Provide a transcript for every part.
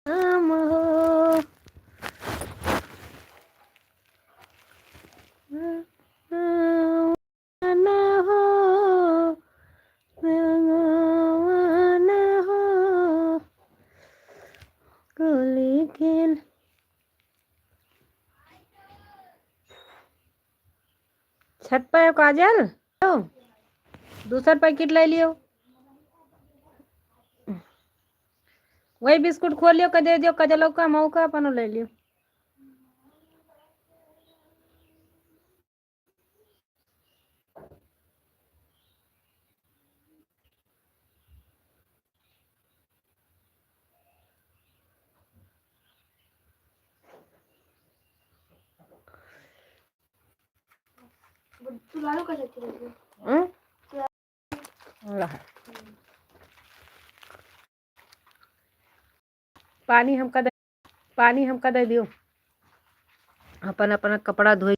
नाम हो न हो न हो गोली खेल। छत पर काजल दूसरा पैकेट ले लियो। वही बिस्कुट खोल लियो कदे दियो कजलो का मौका अपन ले लियो। पानी हमका दे दियो अपन अपना कपड़ा धोई।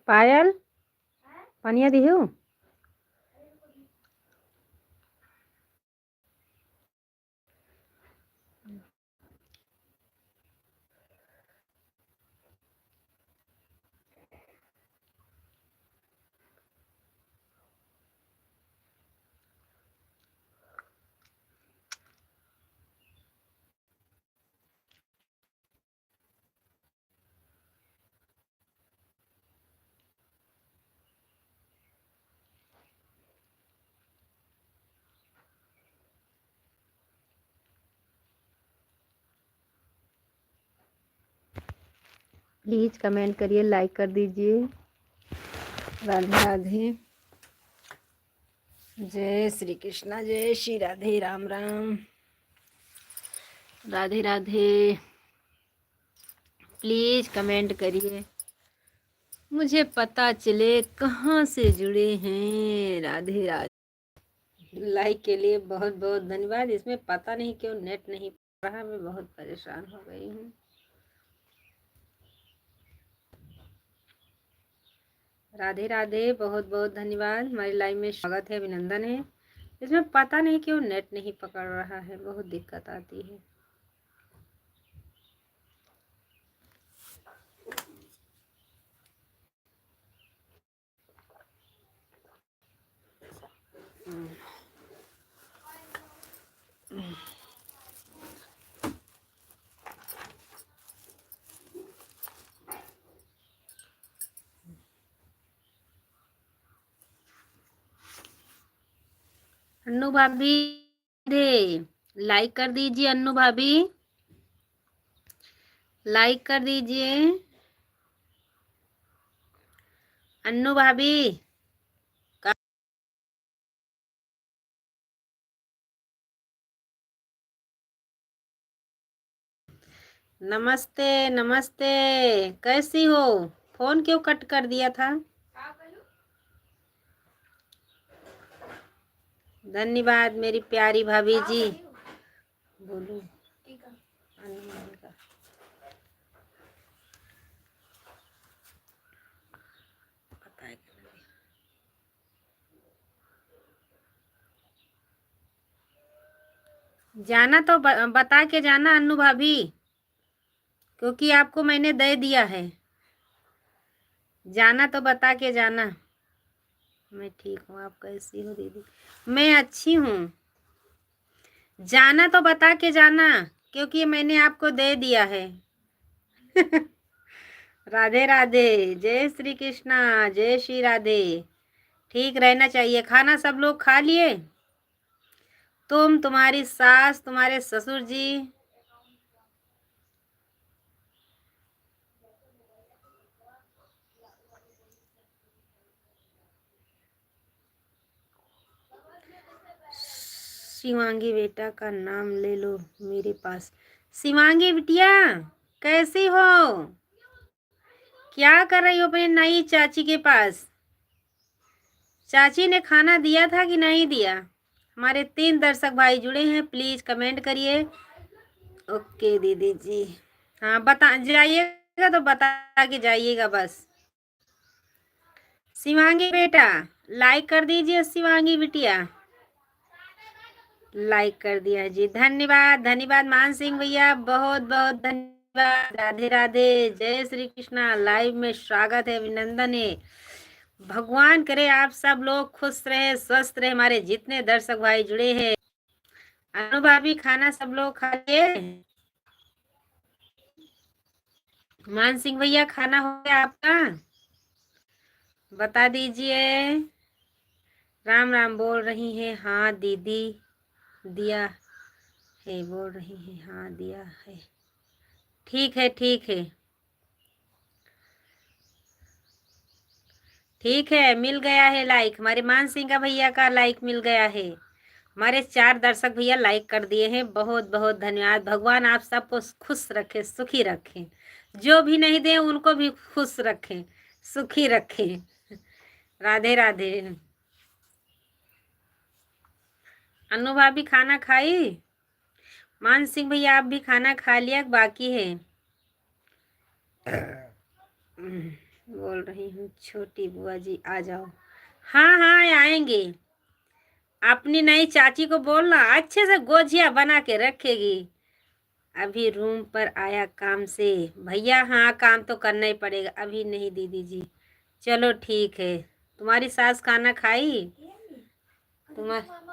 पायल पानिया दियो। प्लीज कमेंट करिए, लाइक कर दीजिए। राधे राधे, जय श्री कृष्णा, जय श्री राधे, राम राम, राधे राधे। प्लीज कमेंट करिए, मुझे पता चले कहाँ से जुड़े हैं। राधे राधे। लाइक के लिए बहुत बहुत धन्यवाद। इसमें पता नहीं क्यों नेट नहीं पड़ रहा, मैं बहुत परेशान हो गई हूँ। राधे राधे, बहुत बहुत धन्यवाद। हमारी लाइव में स्वागत है, अभिनंदन है। इसमें पता नहीं क्यों नेट नहीं पकड़ रहा है, बहुत दिक्कत आती है। अन्नू भाभी लाइक कर दीजिए। अन्नू भाभी लाइक कर दीजिए। अन्नू भाभी नमस्ते नमस्ते, कैसी हो? फोन क्यों कट कर दिया था? धन्यवाद मेरी प्यारी भाभी जी। बोलो जाना तो बता के जाना अन्नू भाभी, क्योंकि आपको मैंने दे दिया है। जाना तो बता के जाना। मैं ठीक हूँ, आप कैसी हो दीदी? मैं अच्छी हूँ। जाना तो बता के जाना, क्योंकि मैंने आपको दे दिया है। राधे राधे। जय श्री कृष्णा, जय श्री राधे। ठीक रहना चाहिए। खाना सब लोग खा लिए? तुम, तुम्हारी सास, तुम्हारे ससुर जी? शिवांगी बेटा का नाम ले लो मेरे पास। शिवांगी बिटिया, कैसी हो? क्या कर रही हो अपनी नई चाची के पास? चाची ने खाना दिया था कि नहीं दिया? हमारे 3 दर्शक भाई जुड़े हैं, प्लीज कमेंट करिए। ओके दीदी जी। हाँ, बता जाइएगा तो बता के जाइएगा बस। शिवांगी बेटा, लाइक कर दीजिए। शिवांगी बिटिया, लाइक कर दिया जी। धन्यवाद धन्यवाद मान सिंह भैया, बहुत बहुत धन्यवाद। राधे राधे, जय श्री कृष्णा। लाइव में स्वागत है, अभिनंदन है। भगवान करे आप सब लोग खुश रहे, स्वस्थ रहे। हमारे जितने दर्शक भाई जुड़े हैं। अनु भाभी, खाना सब लोग खा लिए? मान सिंह भैया, खाना हो गया आपका? बता दीजिए। राम राम बोल रही हैं। हाँ दीदी, दिया है बोल रही हैं। हाँ दिया है। ठीक है ठीक है ठीक है, मिल गया है लाइक। हमारे मान सिंह का भैया का लाइक मिल गया है। हमारे 4 दर्शक भैया लाइक कर दिए हैं, बहुत बहुत धन्यवाद। भगवान आप सबको खुश रखे, सुखी रखें। जो भी नहीं दे उनको भी खुश रखें, सुखी रखें। राधे राधे। अनु भाभी खाना खाई? मान सिंह भैया, आप भी खाना खा लिया बाकी है? बोल रही हूँ छोटी बुआ जी आ जाओ। हाँ हाँ आएंगे। अपनी नई चाची को बोलना अच्छे से गोजिया बना के रखेगी। अभी रूम पर आया काम से भैया। हाँ, काम तो करना ही पड़ेगा। अभी नहीं दीदी जी। चलो ठीक है। तुम्हारी सास खाना खाई? तुम्हारे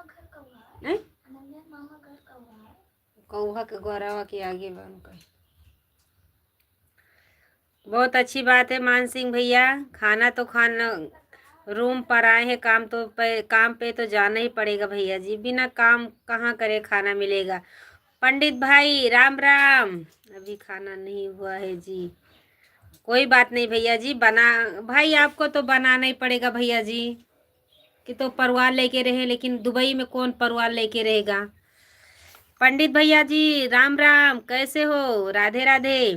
कौवा के गोरावा के आगे बन कर। बहुत अच्छी बात है मान सिंह भैया। खाना तो खाना, रूम पर आए हैं, काम पे तो जाना ही पड़ेगा भैया जी। बिना काम कहाँ करे खाना मिलेगा। पंडित भाई राम राम। अभी खाना नहीं हुआ है जी। कोई बात नहीं भैया जी, बना भाई आपको तो बनाना ही पड़ेगा भैया जी। कि तो परिवार लेके रहे, लेकिन दुबई में कौन परिवार लेके रहेगा। पंडित भैया जी राम राम, कैसे हो? राधे राधे।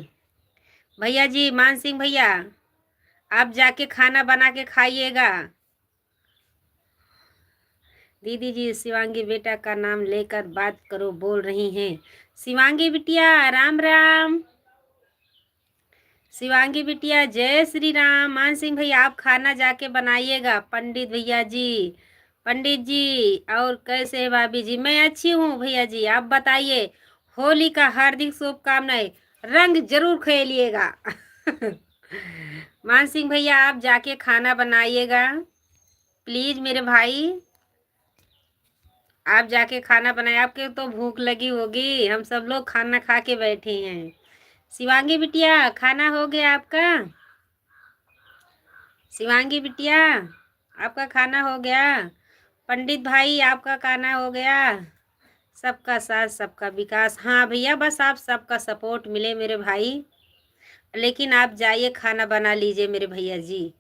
भैया जी मान सिंह भैया, आप जाके खाना बना के खाइएगा। दीदी जी शिवांगी बेटा का नाम लेकर बात करो बोल रही हैं। शिवांगी बिटिया राम राम। शिवांगी बिटिया जय श्री राम। मान सिंह भैया, आप खाना जाके बनाइएगा। पंडित भैया जी, पंडित जी और कैसे है भाभी जी? मैं अच्छी हूँ भैया जी, आप बताइए। होली का हार्दिक शुभकामनाएं। रंग जरूर खेलिएगा। मान सिंह भैया, आप जाके खाना बनाइएगा प्लीज मेरे भाई। आप जाके खाना बनाए, आपके तो भूख लगी होगी। हम सब लोग खाना खा के बैठे हैं। शिवांगी बिटिया, खाना हो गया आपका? शिवांगी बिटिया, आपका खाना हो गया? पंडित भाई, आपका खाना हो गया? सबका साथ सबका विकास। हाँ भैया, बस आप सबका सपोर्ट मिले मेरे भाई। लेकिन आप जाइए खाना बना लीजिए मेरे भैया जी।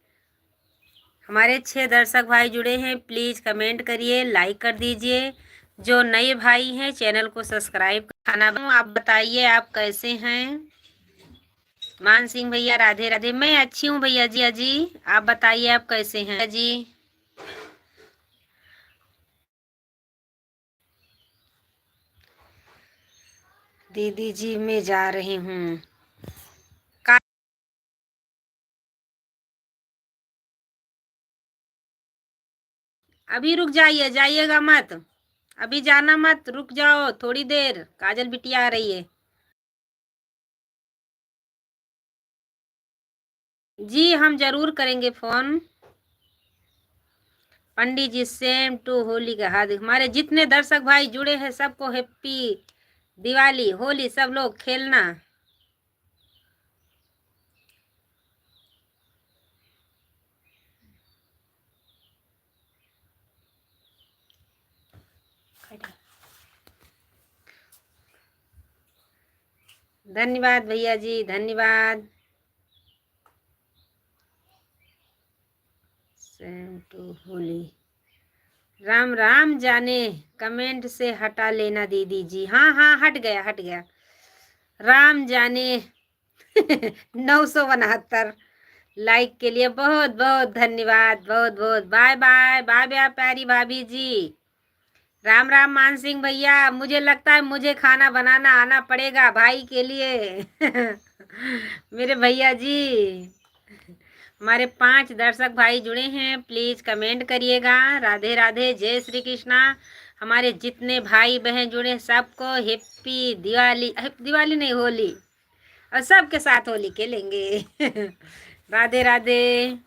हमारे 6 दर्शक भाई जुड़े हैं, प्लीज़ कमेंट करिए, लाइक कर दीजिए। जो नए भाई हैं चैनल को सब्सक्राइब। खाना आप बताइए, आप कैसे हैं? मान सिंह भैया राधे राधे। मैं अच्छी हूँ भैया जी। अजी आप बताइए, आप कैसे हैं जी? दीदी जी मैं जा रही हूँ। अभी रुक जाइए, जाइएगा मत। अभी जाना मत, रुक जाओ थोड़ी देर। काजल बिटिया आ रही है जी, हम जरूर करेंगे phone. Pandit ji same to Holi का हार्दिक। हमारे जितने दर्शक भाई जुड़े हैं सबको हैप्पी दिवाली, होली। सब लोग खेलना। धन्यवाद भैया जी, धन्यवाद। Same to Holi. राम राम जाने, कमेंट से हटा लेना दीदी जी। हाँ हाँ, हट गया हट गया। राम जाने 969 लाइक के लिए बहुत बहुत धन्यवाद, बहुत बहुत। बाय बाय बाय बाय प्यारी भाभी जी। राम राम मान सिंह भैया, मुझे लगता है मुझे खाना बनाना आना पड़ेगा भाई के लिए मेरे भैया जी। हमारे 5 दर्शक भाई जुड़े हैं, प्लीज कमेंट करिएगा। राधे राधे, जय श्री कृष्णा। हमारे जितने भाई बहन जुड़े सबको हैप्पी दिवाली, दिवाली नहीं होली, और सबके साथ होली खेलेंगे राधे राधे,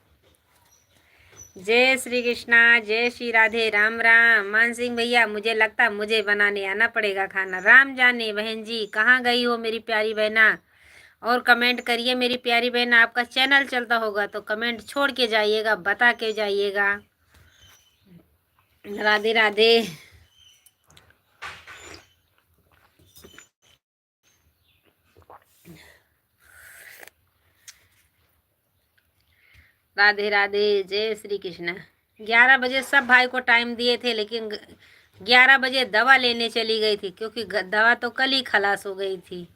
जय श्री कृष्णा, जय श्री राधे, राम राम। मान सिंह भैया, मुझे लगता है मुझे बनाने आना पड़ेगा खाना। राम जाने बहन जी, कहाँ गई हो मेरी प्यारी बहना? और कमेंट करिए मेरी प्यारी बहन। आपका चैनल चलता होगा तो कमेंट छोड़ के जाइएगा, बता के जाइएगा। राधे राधे, राधे राधे, जय श्री कृष्ण। 11 बजे सब भाई को टाइम दिए थे, लेकिन 11 बजे दवा लेने चली गई थी, क्योंकि दवा तो कल ही खलास हो गई थी।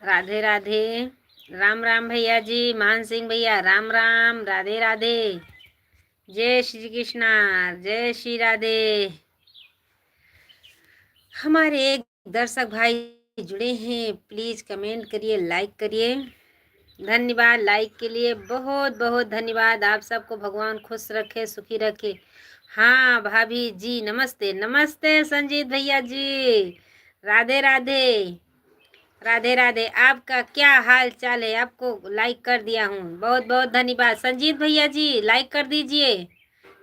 राधे राधे, राम राम भैया जी, मान सिंह भैया, राम राम, राधे राधे, जय श्री कृष्णा, जय श्री राधे। हमारे एक दर्शक भाई जुड़े हैं, प्लीज कमेंट करिए, लाइक करिए। धन्यवाद लाइक के लिए, बहुत बहुत धन्यवाद। आप सबको भगवान खुश रखे, सुखी रखे। हाँ भाभी जी, नमस्ते नमस्ते संजीत भैया जी, राधे राधे, राधे राधे। आपका क्या हाल चाल है? आपको लाइक कर दिया हूँ, बहुत बहुत धन्यवाद। संजीत भैया जी, लाइक कर दीजिए,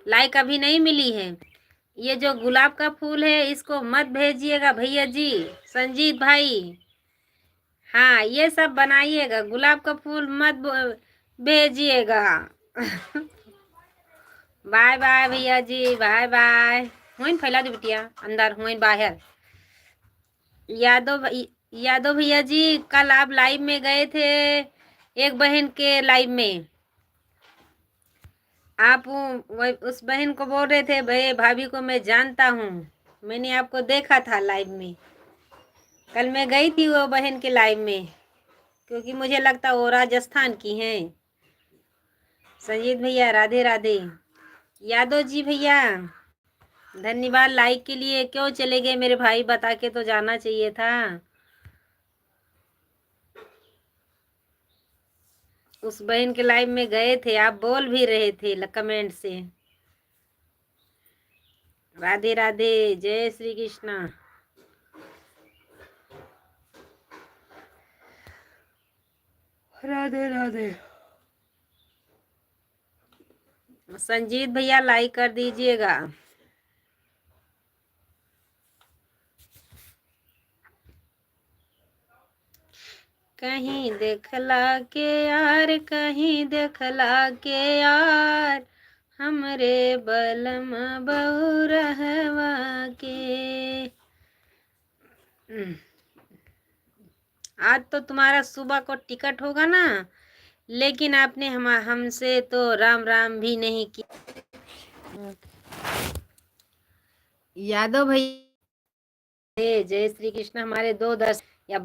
लाइक अभी नहीं मिली है। ये जो गुलाब का फूल है इसको मत भेजिएगा भैया जी, संजीत भाई। हाँ, ये सब बनाइएगा, गुलाब का फूल मत भेजिएगा बाय बाय भैया जी, बाय बाय। हुई फैला दो बिटिया, अंदर हुई बाहर। यादव भैया जी, कल आप लाइव में गए थे एक बहन के लाइव में। आप उस बहन को बोल रहे थे, भाई भाभी को मैं जानता हूँ, मैंने आपको देखा था लाइव में। कल मैं गई थी वो बहन के लाइव में, क्योंकि मुझे लगता वो राजस्थान की हैं। संजीत भैया, राधे राधे। यादव जी भैया, धन्यवाद लाइक के लिए। क्यों चले गए मेरे भाई? बता के तो जाना चाहिए था। उस बहन के लाइव में गए थे, आप बोल भी रहे थे कमेंट से। राधे राधे, जय श्री कृष्णा। राधे राधे। संजीत भैया लाइक कर दीजिएगा। कहीं देखला के यार, कहीं देखला के यार, हमरे बलम बहु रहवा के। आज तो तुम्हारा सुबह को टिकट होगा ना, लेकिन आपने हमसे तो राम राम भी नहीं किया। यादव भाई, जय श्री कृष्ण। हमारे 2 दर्शक या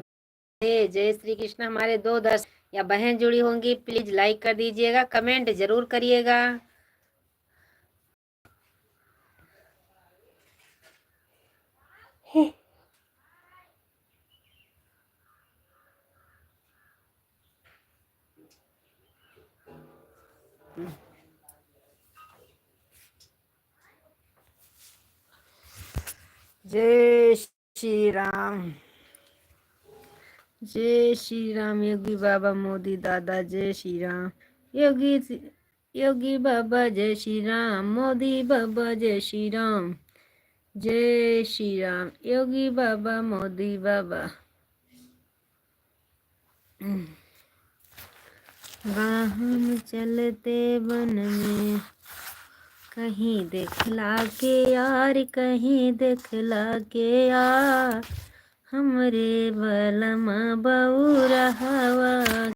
जय श्री कृष्ण, हमारे 2 दर्शक या बहन जुड़ी होंगी, प्लीज लाइक कर दीजिएगा, कमेंट जरूर करिएगा। जय श्री राम, जय श्री राम। योगी बाबा मोदी दादा, जय श्री राम। योगी बाबा जय श्री राम, मोदी बाबा जय श्री राम, जय श्री राम। योगी बाबा, मोदी बाबा। हम चलते वन में, कहीं देखला के यार, कहीं देखला के यार, हमरे बलमा बउरा हवा